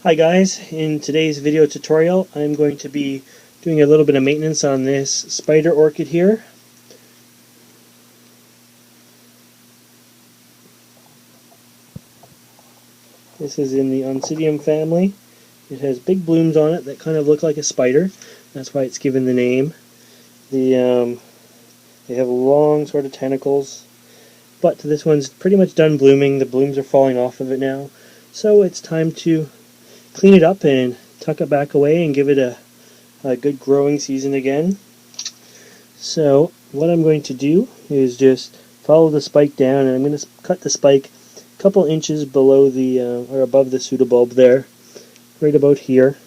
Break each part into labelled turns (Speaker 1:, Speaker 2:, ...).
Speaker 1: Hi guys, in today's video tutorial I'm going to be doing a little bit of maintenance on this spider orchid here. This is in the Oncidium family. It has big blooms on it that kind of look like a spider. That's why it's given the name. They have long sort of tentacles, but this one's pretty much done blooming. The blooms are falling off of it now, so it's time to clean it up and tuck it back away and give it a good growing season again. So what I'm going to do is just follow the spike down, and I'm going to cut the spike a couple inches below the or above the pseudobulb there, right about here.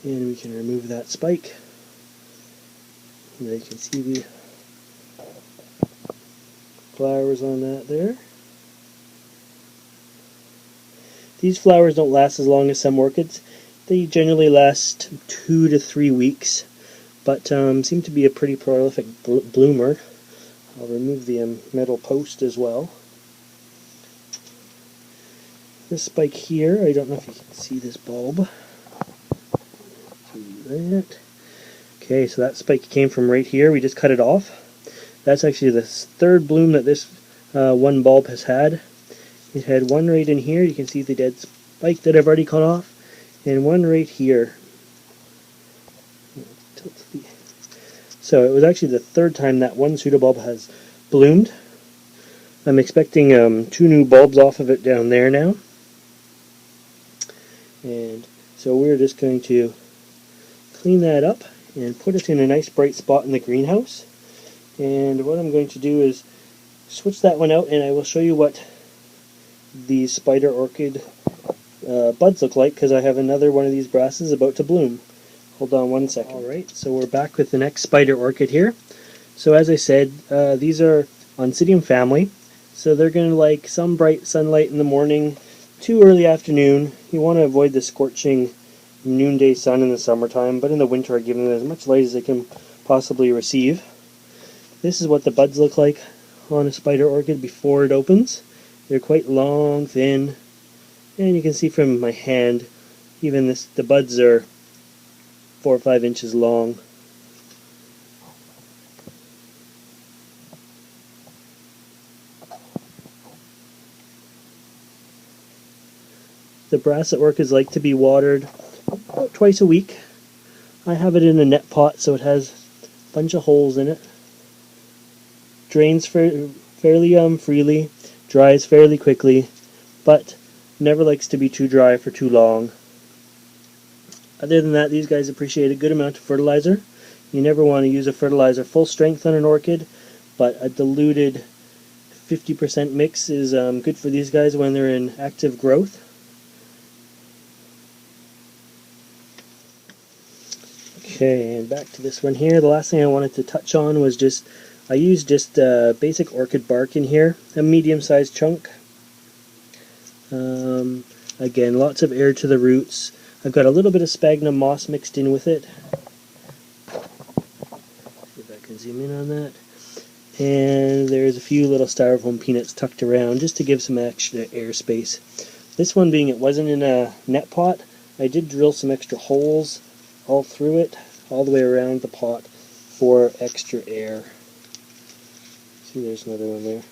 Speaker 1: And we can remove that spike. And you can see the flowers on that there. These flowers don't last as long as some orchids. They generally last 2 to 3 weeks, but seem to be a pretty prolific bloomer. I'll remove the metal post as well. This spike here, I don't know if you can see this bulb. That. Okay, so that spike came from right here. We just cut it off. That's actually the third bloom that this one bulb has had. It had one right in here. You can see the dead spike that I've already cut off, and one right here. So it was actually the third time that one pseudobulb has bloomed. I'm expecting 2 new bulbs off of it down there now. And so we're just going to clean that up and put it in a nice bright spot in the greenhouse. And what I'm going to do is switch that one out, and I will show you what the spider orchid buds look like, because I have another one of these Brassias about to bloom. Hold on one second. Alright, so we're back with the next spider orchid here. So as I said, these are Oncidium family, so they're going to like some bright sunlight in the morning to early afternoon. You want to avoid the scorching noonday sun in the summertime, but in the winter I give them as much light as they can possibly receive. This is what the buds look like on a spider orchid before it opens. They're quite long, thin, and you can see from my hand, even the buds are 4 or 5 inches long. The Brassia orchids like to be watered about twice a week. I have it in a net pot, so it has a bunch of holes in it. Drains fairly freely, dries fairly quickly, but never likes to be too dry for too long. Other than that, these guys appreciate a good amount of fertilizer. You never want to use a fertilizer full strength on an orchid, but a diluted 50% mix is good for these guys when they're in active growth. Okay, and back to this one here. The last thing I wanted to touch on was I used just basic orchid bark in here, a medium-sized chunk. Again, lots of air to the roots. I've got a little bit of sphagnum moss mixed in with it. See if I can zoom in on that. And there's a few little styrofoam peanuts tucked around just to give some extra air space. This one, being it wasn't in a net pot, I did drill some extra holes all through it, all the way around the pot for extra air. See, there's another one there.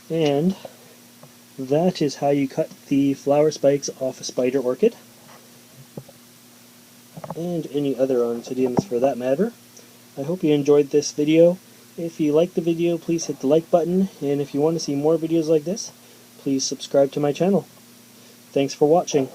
Speaker 1: And that is how you cut the flower spikes off a spider orchid, and any other Oncidiums for that matter. I hope you enjoyed this video. If you liked the video, please hit the like button, and if you want to see more videos like this, please subscribe to my channel. Thanks for watching.